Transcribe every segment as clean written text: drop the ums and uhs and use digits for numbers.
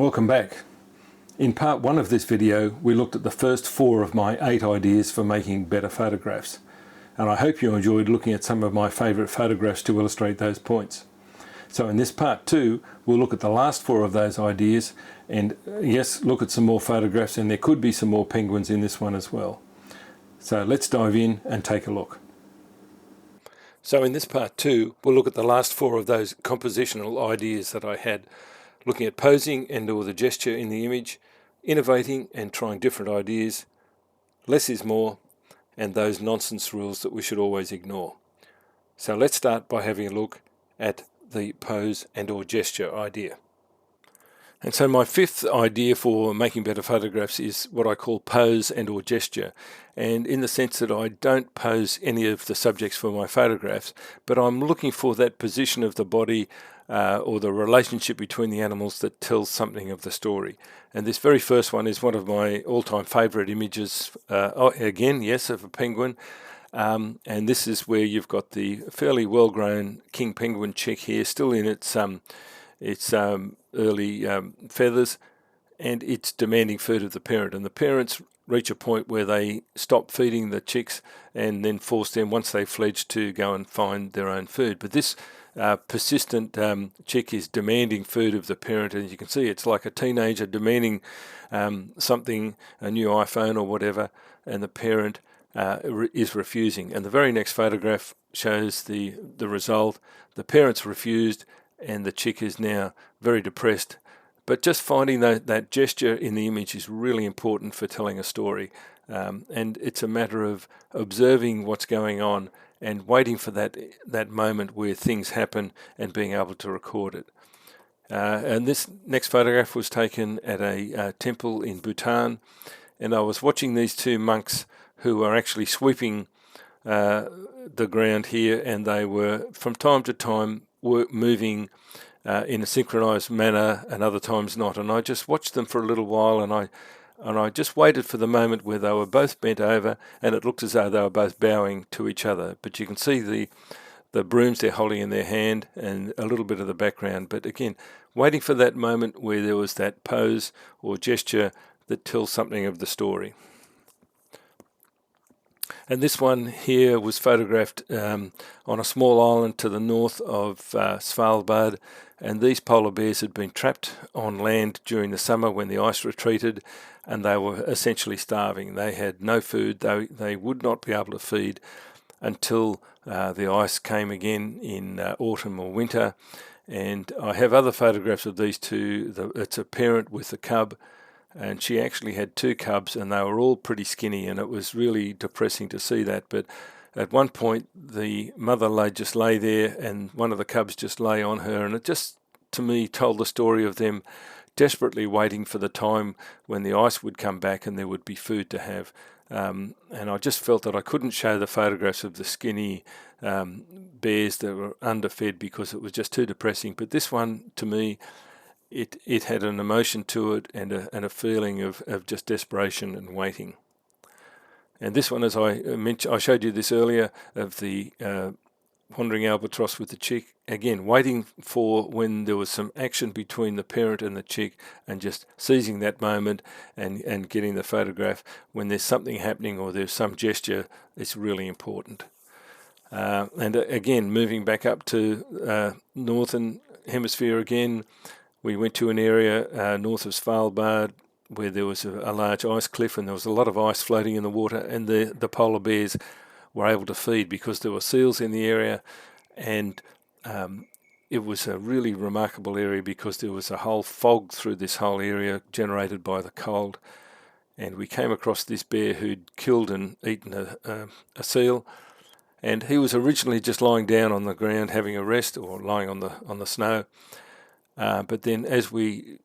welcome back. In part 1 of this video, we looked at the first 4 of my 8 ideas for making better photographs. And I hope you enjoyed looking at some of my favourite photographs to illustrate those points. So in this part 2, we'll look at the last 4 of those ideas and yes, look at some more photographs, and there could be some more penguins in this one as well. So let's dive in and take a look. So in this part 2, we'll look at the last 4 of those compositional ideas that I had, looking at posing and or the gesture in the image, innovating and trying different ideas, less is more, and those nonsense rules that we should always ignore. So let's start by having a look at the pose and or gesture idea. And so my 5th idea for making better photographs is what I call pose and or gesture. And in the sense that I don't pose any of the subjects for my photographs, but I'm looking for that position of the body or the relationship between the animals that tells something of the story. And this very first one is one of my all-time favourite images, again, yes, of a penguin. And this is where you've got the fairly well-grown king penguin chick here, still in its early feathers, and it's demanding food of the parent. And the parents reach a point where they stop feeding the chicks and then force them, once they fledge, to go and find their own food. But this persistent chick is demanding food of the parent, and you can see it's like a teenager demanding something, a new iPhone or whatever, and the parent is refusing. And the very next photograph shows the result. The parents refused, and the chick is now very depressed. But just finding that gesture in the image is really important for telling a story. And it's a matter of observing what's going on and waiting for that moment where things happen and being able to record it. And this next photograph was taken at a temple in Bhutan, and I was watching these 2 monks who are actually sweeping the ground here, and they were from time to time moving in a synchronized manner and other times not. And I just watched them for a little while, and I just waited for the moment where they were both bent over and it looked as though they were both bowing to each other. But you can see the brooms they're holding in their hand and a little bit of the background. But again, waiting for that moment where there was that pose or gesture that tells something of the story. And this one here was photographed on a small island to the north of Svalbard, and these polar bears had been trapped on land during the summer when the ice retreated, and they were essentially starving. They had no food. They would not be able to feed until the ice came again in autumn or winter. And I have other photographs of these 2. It's a parent with a cub, and she actually had 2 cubs, and they were all pretty skinny, and it was really depressing to see that. But at one point the mother just lay there, and one of the cubs just lay on her, and it just, to me, told the story of them desperately waiting for the time when the ice would come back and there would be food to have. And I just felt that I couldn't show the photographs of the skinny bears that were underfed because it was just too depressing. But this one, to me, it had an emotion to it and a feeling of just desperation and waiting. And this one, as I mentioned, I showed you this earlier, of the wandering albatross with the chick, again waiting for when there was some action between the parent and the chick, and just seizing that moment and getting the photograph. When there's something happening or there's some gesture, it's really important. And again, moving back up to northern hemisphere again, we went to an area north of Svalbard where there was a large ice cliff, and there was a lot of ice floating in the water, and the polar bears were able to feed because there were seals in the area. And it was a really remarkable area because there was a whole fog through this whole area generated by the cold. And we came across this bear who'd killed and eaten a seal, and he was originally just lying down on the ground having a rest, or lying on the snow. But then as we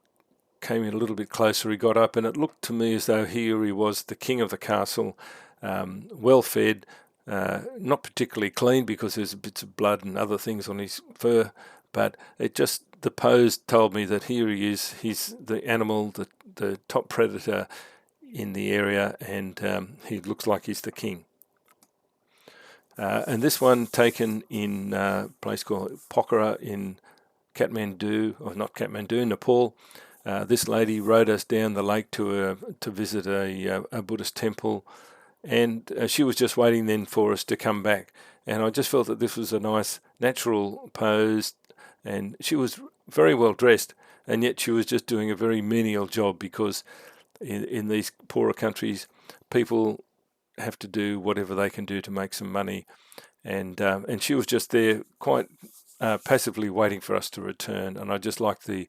came in a little bit closer, he got up, and it looked to me as though here he was the king of the castle, well fed, not particularly clean because there's bits of blood and other things on his fur, but the pose told me that here he is. He's the animal, the top predator in the area, and he looks like he's the king. And this one taken in a place called Pokhara in Kathmandu, or not Kathmandu, Nepal. This lady rowed us down the lake to visit a Buddhist temple, and she was just waiting then for us to come back. And I just felt that this was a nice natural pose, and she was very well dressed, and yet she was just doing a very menial job, because in these poorer countries, people have to do whatever they can do to make some money, and she was just there quite passively waiting for us to return, and I just liked the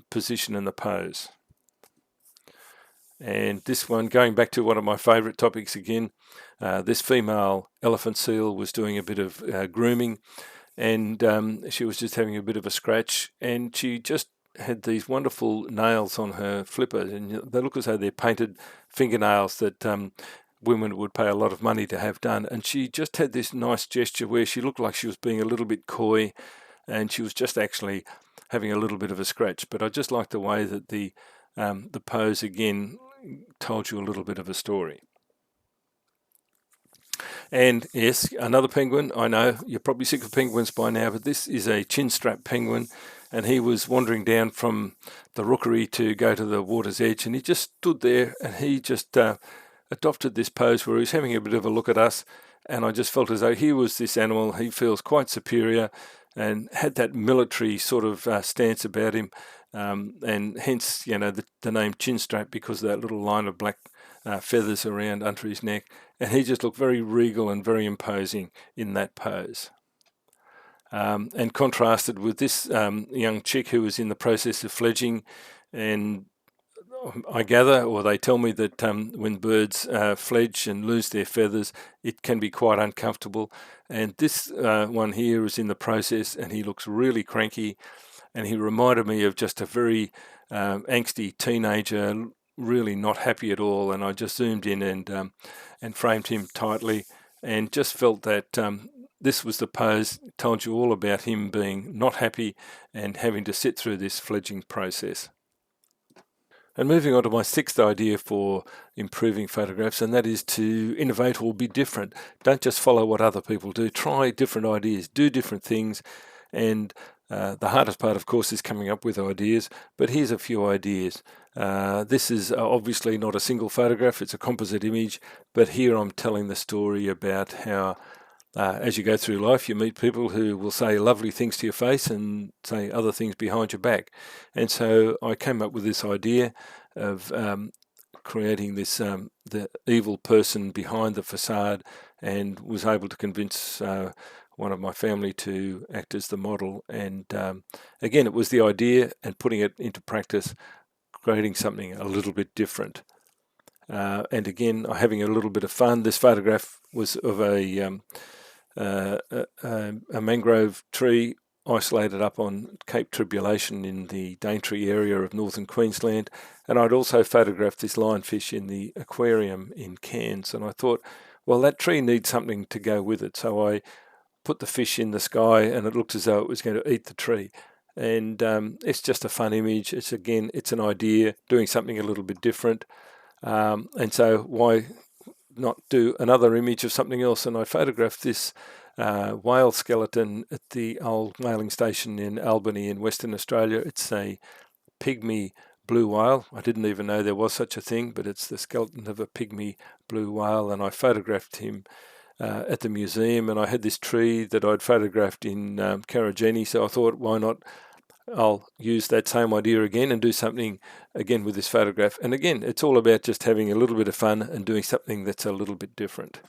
position and the pose. And this one, going back to one of my favourite topics again, this female elephant seal was doing a bit of grooming, and she was just having a bit of a scratch, and she just had these wonderful nails on her flippers, and they look as though they're painted fingernails that women would pay a lot of money to have done. And she just had this nice gesture where she looked like she was being a little bit coy, and she was just actually having a little bit of a scratch. But I just liked the way that the pose again told you a little bit of a story. And yes, another penguin. I know you're probably sick of penguins by now, but this is a chinstrap penguin, and he was wandering down from the rookery to go to the water's edge, and he just stood there, and he just adopted this pose where he was having a bit of a look at us, and I just felt as though here was this animal. He feels quite superior and had that military sort of stance about him, and hence, the name chinstrap, because of that little line of black feathers around under his neck, and he just looked very regal and very imposing in that pose. And contrasted with this young chick who was in the process of fledging, and I gather, or they tell me, that when birds fledge and lose their feathers, it can be quite uncomfortable. And this one here is in the process, and he looks really cranky, and he reminded me of just a very angsty teenager, really not happy at all. And I just zoomed in and framed him tightly, and just felt that this was the pose, told you all about him being not happy and having to sit through this fledging process. And moving on to my sixth idea for improving photographs, and that is to innovate or be different. Don't just follow what other people do. Try different ideas, do different things. And the hardest part, of course, is coming up with ideas. But here's a few ideas. This is obviously not a single photograph, it's a composite image. But here I'm telling the story about how as you go through life, you meet people who will say lovely things to your face and say other things behind your back. And so I came up with this idea of creating this the evil person behind the facade, and was able to convince one of my family to act as the model. And again, it was the idea and putting it into practice, creating something a little bit different. And again, having a little bit of fun. This photograph was of a mangrove tree isolated up on Cape Tribulation in the Daintree area of northern Queensland, and I'd also photographed this lionfish in the aquarium in Cairns, and I thought, well, that tree needs something to go with it, so I put the fish in the sky, and it looked as though it was going to eat the tree. And it's just a fun image. It's an idea, doing something a little bit different, and so why not do another image of something else? And I photographed this whale skeleton at the old whaling station in Albany in Western Australia. It's a pygmy blue whale. I didn't even know there was such a thing, but it's the skeleton of a pygmy blue whale, and I photographed him at the museum. And I had this tree that I'd photographed in Karajini, so I thought, why not? I'll use that same idea again and do something again with this photograph. And again, it's all about just having a little bit of fun and doing something that's a little bit different.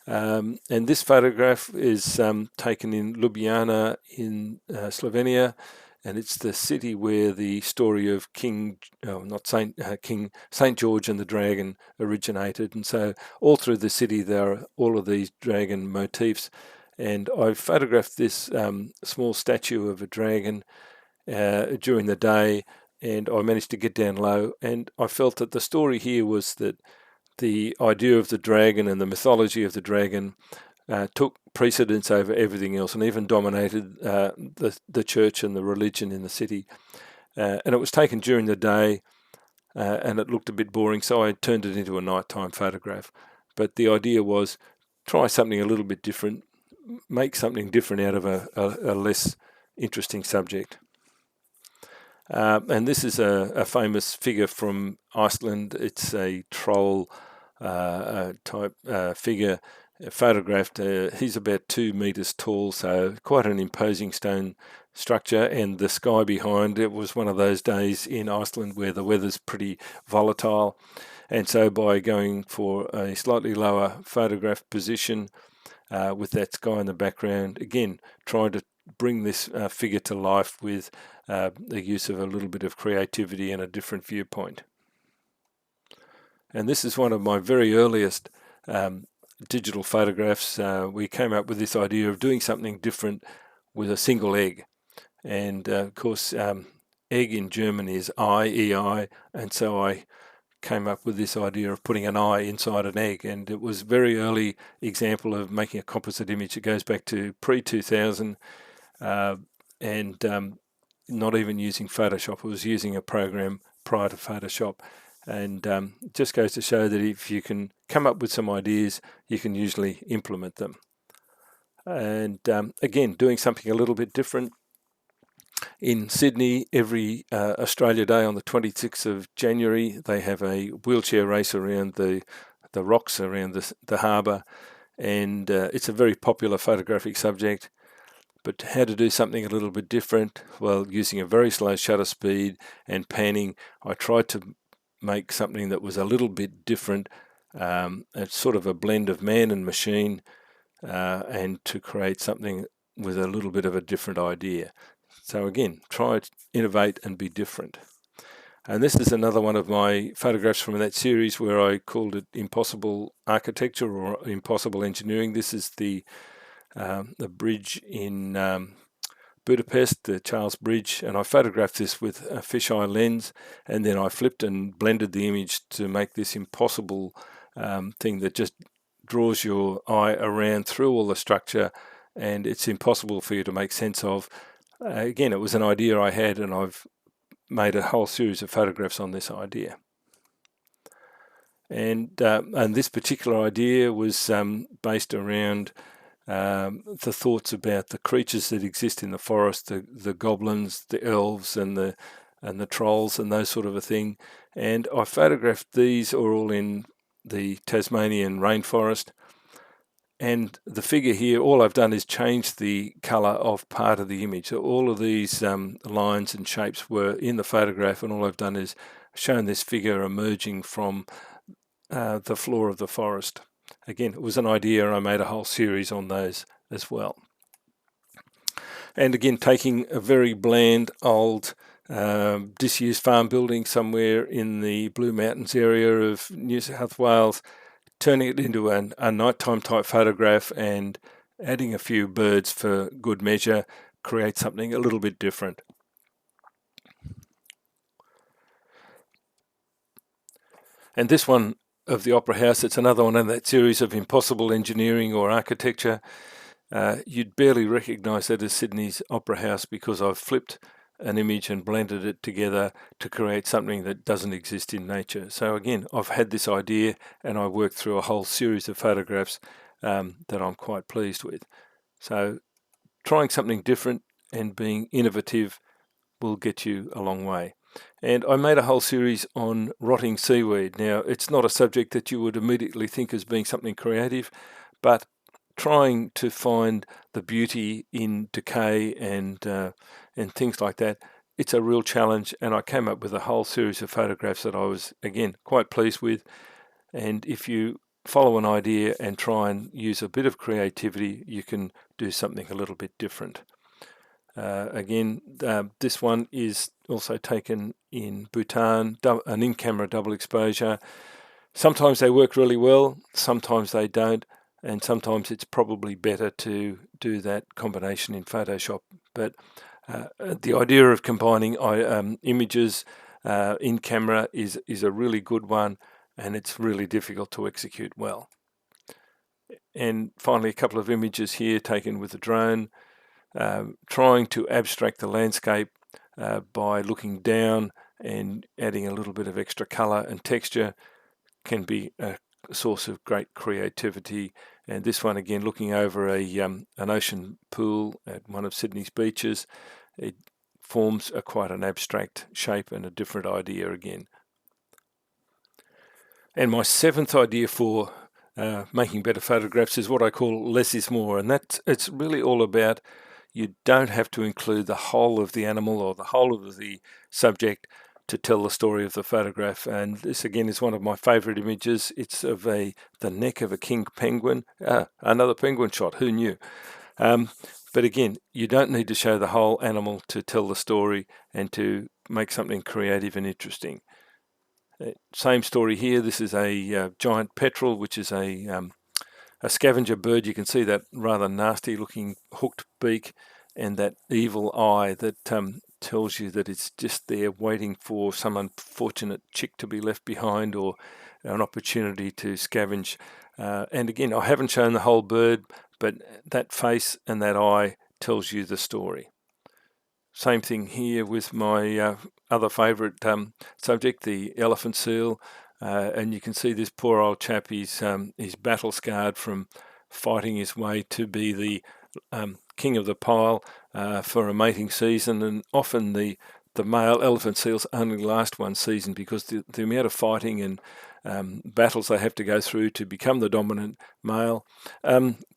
And this photograph is taken in Ljubljana in Slovenia, and it's the city where the story of King Saint George and the Dragon originated. And so all through the city there are all of these dragon motifs. And I photographed this small statue of a dragon during the day, and I managed to get down low. And I felt that the story here was that the idea of the dragon and the mythology of the dragon took precedence over everything else, and even dominated the church and the religion in the city. And it was taken during the day, and it looked a bit boring, so I turned it into a nighttime photograph. But the idea was, try something a little bit different, make something different out of a less interesting subject. And this is a famous figure from Iceland. It's a troll type figure photographed. He's about 2 meters tall, so quite an imposing stone structure. And the sky behind it was one of those days in Iceland where the weather's pretty volatile. And so by going for a slightly lower photograph position with that sky in the background, again, trying to bring this figure to life with the use of a little bit of creativity and a different viewpoint. And this is one of my very earliest digital photographs. We came up with this idea of doing something different with a single egg. And of course, egg in German is I, E-I, and so I came up with this idea of putting an eye inside an egg, and it was a very early example of making a composite image. It goes back to pre-2000 and not even using Photoshop. It was using a program prior to Photoshop, and it just goes to show that if you can come up with some ideas, you can usually implement them. And again, doing something a little bit different. In Sydney, every Australia Day on the 26th of January, they have a wheelchair race around the rocks around the harbour, and it's a very popular photographic subject. But how to do something a little bit different? Well, using a very slow shutter speed and panning, I tried to make something that was a little bit different. It's sort of a blend of man and machine, and to create something with a little bit of a different idea. So again, try to innovate and be different. And this is another one of my photographs from that series where I called it Impossible Architecture or Impossible Engineering. This is the bridge in Budapest, the Charles Bridge, and I photographed this with a fisheye lens, and then I flipped and blended the image to make this impossible thing that just draws your eye around through all the structure, and it's impossible for you to make sense of. Again, it was an idea I had, and I've made a whole series of photographs on this idea. And this particular idea was based around the thoughts about the creatures that exist in the forest, the goblins, the elves, and the trolls, and those sort of a thing. And I photographed these all in the Tasmanian rainforest. And the figure here, all I've done is change the colour of part of the image. So all of these lines and shapes were in the photograph, and all I've done is shown this figure emerging from the floor of the forest. Again, it was an idea, and I made a whole series on those as well. And again, taking a very bland, old, disused farm building somewhere in the Blue Mountains area of New South Wales, turning it into a nighttime type photograph and adding a few birds for good measure, create something a little bit different. And this one of the Opera House, it's another one in that series of Impossible Engineering or Architecture. You'd barely recognise that as Sydney's Opera House because I've flipped an image and blended it together to create something that doesn't exist in nature. So again, I've had this idea and I worked through a whole series of photographs that I'm quite pleased with. So trying something different and being innovative will get you a long way. And I made a whole series on rotting seaweed. Now, it's not a subject that you would immediately think as being something creative, but trying to find the beauty in decay and things like that, it's a real challenge. And I came up with a whole series of photographs that I was, again, quite pleased with. And if you follow an idea and try and use a bit of creativity, you can do something a little bit different. Again, this one is also taken in Bhutan, an in-camera double exposure. Sometimes they work really well, sometimes they don't, and sometimes it's probably better to do that combination in Photoshop. But the idea of combining images in camera is a really good one, and it's really difficult to execute well. And finally, a couple of images here taken with a drone, trying to abstract the landscape by looking down and adding a little bit of extra color and texture can be a source of great creativity. And this one again, looking over an ocean pool at one of Sydney's beaches, it forms quite an abstract shape and a different idea again. And my seventh idea for making better photographs is what I call less is more, and it's really all about you don't have to include the whole of the animal or the whole of the subject to tell the story of the photograph. And this again is one of my favorite images. It's of the neck of a king penguin. Another penguin shot, who knew? But again, you don't need to show the whole animal to tell the story and to make something creative and interesting. Same story here. This is a giant petrel, which is a scavenger bird. You can see that rather nasty looking hooked beak and that evil eye that tells you that it's just there waiting for some unfortunate chick to be left behind or an opportunity to scavenge. And again, I haven't shown the whole bird, but that face and that eye tells you the story. Same thing here with my other favourite subject, the elephant seal. And you can see this poor old chap, he's battle scarred from fighting his way to be the king of the pile for a mating season. And often the male elephant seals only last one season because the amount of fighting and battles they have to go through to become the dominant male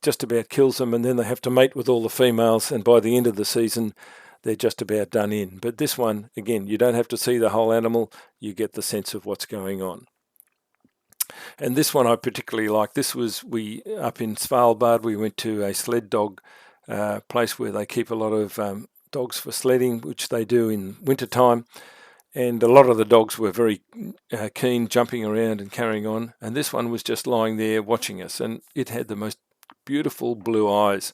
just about kills them. And then they have to mate with all the females. And by the end of the season, they're just about done in. But this one, again, you don't have to see the whole animal. You get the sense of what's going on. And this one I particularly like. This was up in Svalbard. We went to a sled dog place where they keep a lot of dogs for sledding, which they do in wintertime. And a lot of the dogs were very keen, jumping around and carrying on. And this one was just lying there watching us. And it had the most beautiful blue eyes.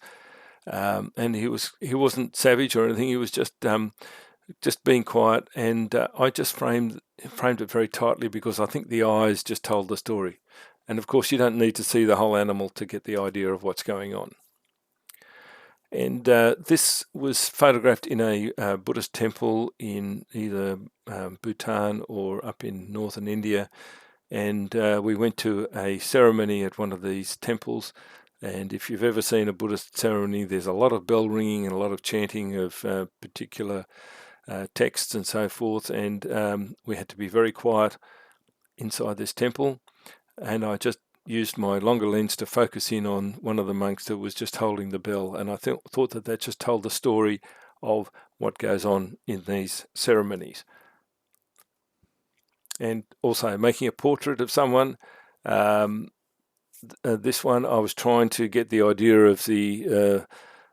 And he wasn't savage or anything. He was just being quiet, and I just framed it very tightly because I think the eyes just told the story. And of course, you don't need to see the whole animal to get the idea of what's going on. And this was photographed in a Buddhist temple in either Bhutan or up in northern India. And we went to a ceremony at one of these temples. And if you've ever seen a Buddhist ceremony, there's a lot of bell ringing and a lot of chanting of particular texts and so forth. And we had to be very quiet inside this temple. And I just used my longer lens to focus in on one of the monks that was just holding the bell. And I thought that just told the story of what goes on in these ceremonies. And also making a portrait of someone. This one, I was trying to get the idea of the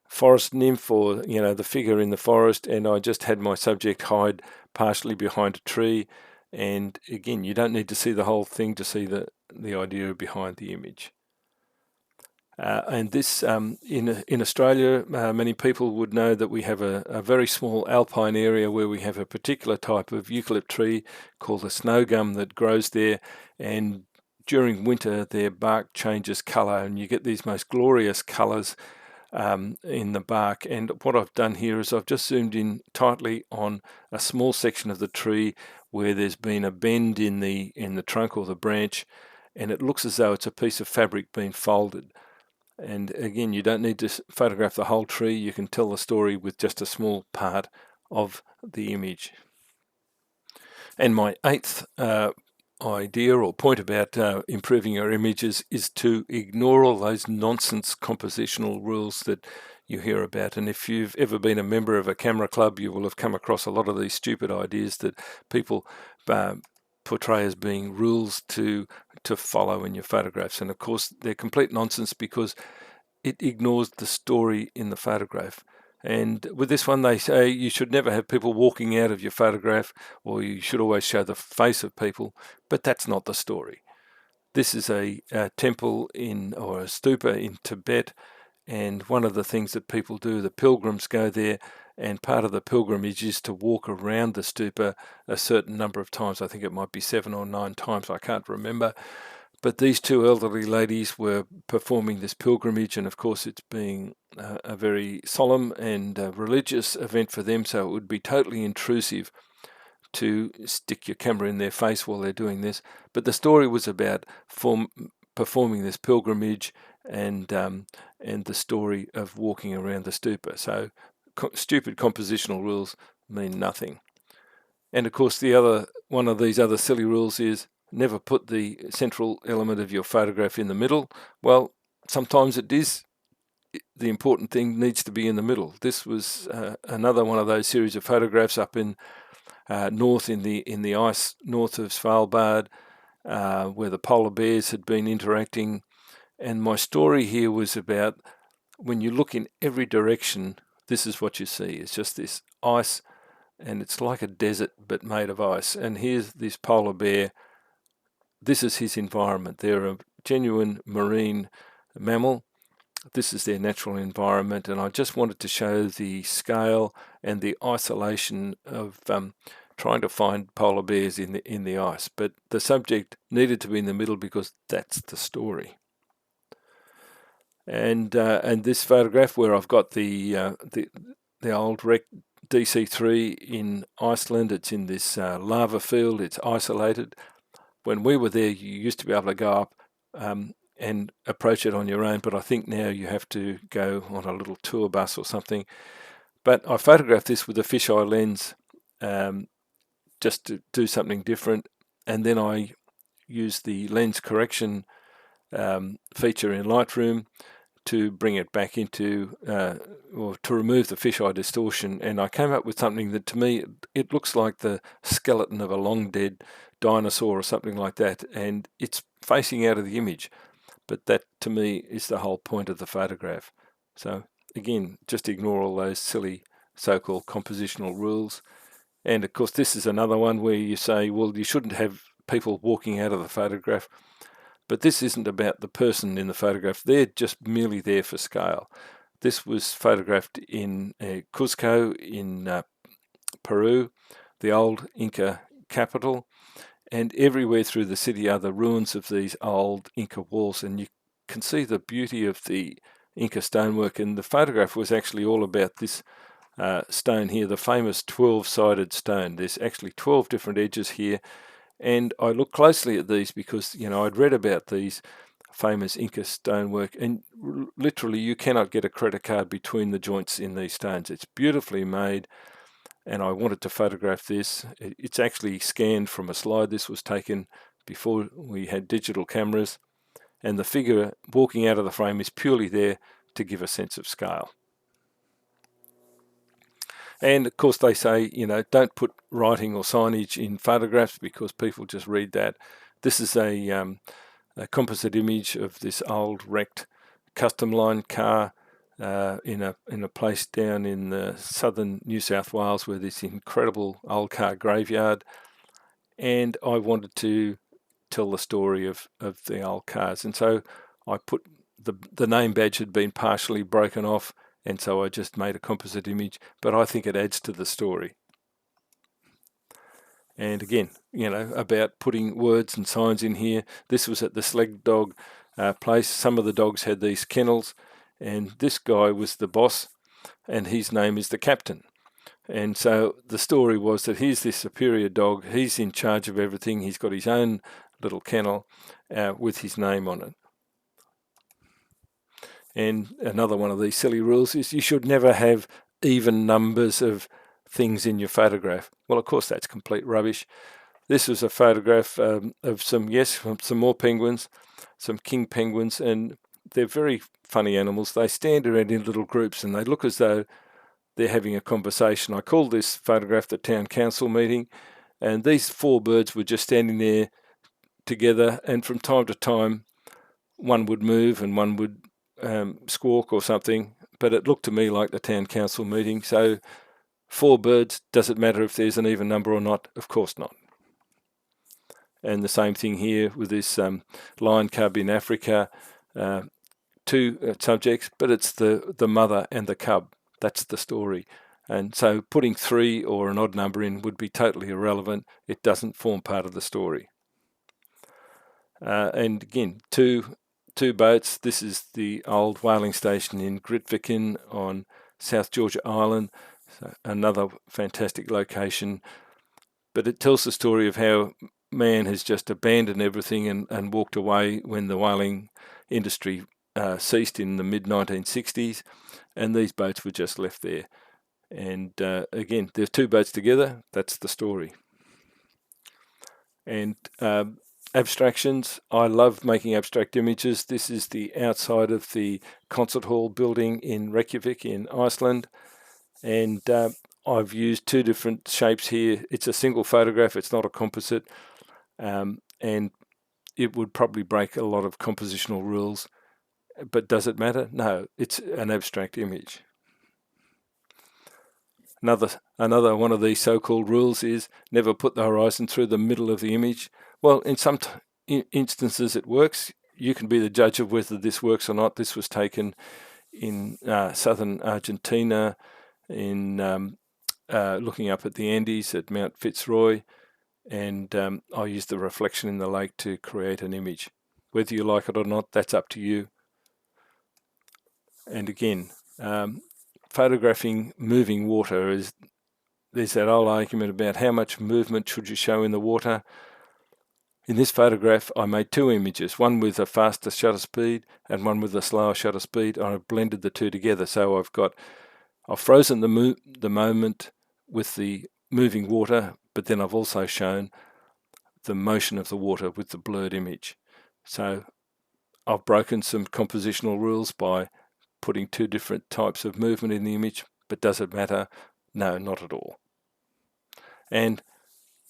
forest nymph, or the figure in the forest, and I just had my subject hide partially behind a tree. And again, you don't need to see the whole thing to see the idea behind the image. And this, in Australia, many people would know that we have a very small alpine area where we have a particular type of eucalypt tree called a snow gum that grows there, and during winter their bark changes colour and you get these most glorious colours in the bark. And what I've done here is I've just zoomed in tightly on a small section of the tree where there's been a bend in the trunk or the branch, and it looks as though it's a piece of fabric being folded. And again, you don't need to photograph the whole tree. You can tell the story with just a small part of the image. And my eighth idea or point about improving your images is to ignore all those nonsense compositional rules that you hear about. And if you've ever been a member of a camera club, you will have come across a lot of these stupid ideas that people portray as being rules to follow in your photographs. And of course, they're complete nonsense because it ignores the story in the photograph. And with this one, they say you should never have people walking out of your photograph, or you should always show the face of people, but that's not the story. This is a temple or a stupa in Tibet, and one of the things that people do, the pilgrims go there, and part of the pilgrimage is to walk around the stupa a certain number of times. I think it might be 7 or 9 times, I can't remember. But these two elderly ladies were performing this pilgrimage, and of course it's being a very solemn and religious event for them, so it would be totally intrusive to stick your camera in their face while they're doing this. But the story was about performing this pilgrimage and the story of walking around the stupa. So stupid compositional rules mean nothing. And of course, the other one of these other silly rules is never put the central element of your photograph in the middle. Well, sometimes it is. The important thing needs to be in the middle. This was another one of those series of photographs up in north in the ice north of Svalbard, where the polar bears had been interacting. And my story here was about when you look in every direction, this is what you see. It's just this ice, and it's like a desert but made of ice. And here's this polar bear. This is his environment. They're a genuine marine mammal. This is their natural environment, and I just wanted to show the scale and the isolation of trying to find polar bears in the ice. But the subject needed to be in the middle because that's the story. And this photograph where I've got the old wreck DC3 in Iceland. It's in this lava field. It's isolated. When we were there, you used to be able to go up and approach it on your own, but I think now you have to go on a little tour bus or something. But I photographed this with a fisheye lens just to do something different, and then I used the lens correction feature in Lightroom to bring it back into, or to remove the fisheye distortion, and I came up with something that to me, it looks like the skeleton of a long dead dinosaur or something like that, and it's facing out of the image. But that, to me, is the whole point of the photograph. So, again, just ignore all those silly so-called compositional rules. And, of course, this is another one where you say, well, you shouldn't have people walking out of the photograph. But this isn't about the person in the photograph. They're just merely there for scale. This was photographed in Cuzco in Peru, the old Inca capital. And everywhere through the city are the ruins of these old Inca walls, and you can see the beauty of the Inca stonework. And the photograph was actually all about this stone here, the famous 12-sided stone. There's actually 12 different edges here, and I looked closely at these because, I'd read about these famous Inca stonework, and literally you cannot get a credit card between the joints in these stones. It's beautifully made. And I wanted to photograph this. It's actually scanned from a slide. This was taken before we had digital cameras, and the figure walking out of the frame is purely there to give a sense of scale. And of course they say, don't put writing or signage in photographs because people just read that. This is a composite image of this old wrecked custom line car in a place down in the southern New South Wales where there's incredible old car graveyard, and I wanted to tell the story of the old cars, and so I put the name badge had been partially broken off, and so I just made a composite image, but I think it adds to the story. And again, about putting words and signs in here. This was at the Sled Dog place. Some of the dogs had these kennels, and this guy was the boss, and his name is the captain. And so the story was that here's this superior dog. He's in charge of everything. He's got his own little kennel with his name on it. And another one of these silly rules is you should never have even numbers of things in your photograph. Well, of course, that's complete rubbish. This was a photograph of some more penguins, some king penguins, and they're very funny animals. They stand around in little groups and they look as though they're having a conversation. I called this photograph the town council meeting, and these four birds were just standing there together, and from time to time one would move and one would squawk or something, but it looked to me like the town council meeting. So 4 birds, does it matter if there's an even number or not? Of course not. And the same thing here with this lion cub in Africa, 2 subjects, but it's the mother and the cub. That's the story. And so putting 3 or an odd number in would be totally irrelevant. It doesn't form part of the story. And again, two boats. This is the old whaling station in Grytviken on South Georgia Island. So another fantastic location. But it tells the story of how man has just abandoned everything and walked away when the whaling industry ceased in the mid-1960s, and these boats were just left there. And again, there's two boats together. That's the story. And abstractions, I love making abstract images. This is the outside of the concert hall building in Reykjavik in Iceland. And I've used two different shapes here. It's a single photograph, it's not a composite. And it would probably break a lot of compositional rules. But does it matter? No, it's an abstract image. Another one of these so-called rules is never put the horizon through the middle of the image. Well, in some instances it works. You can be the judge of whether this works or not. This was taken in southern Argentina, in looking up at the Andes at Mount Fitzroy, and I used the reflection in the lake to create an image. Whether you like it or not, that's up to you. And again, photographing moving water there's that old argument about how much movement should you show in the water. In this photograph, I made two images, one with a faster shutter speed and one with a slower shutter speed. I've blended the two together, so I've frozen the moment with the moving water, but then I've also shown the motion of the water with the blurred image. So I've broken some compositional rules by putting two different types of movement in the image, but does it matter? No, not at all. And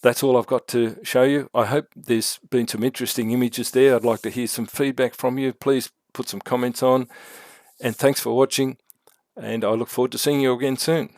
that's all I've got to show you. I hope there's been some interesting images there. I'd like to hear some feedback from you. Please put some comments on. And thanks for watching. And I look forward to seeing you again soon.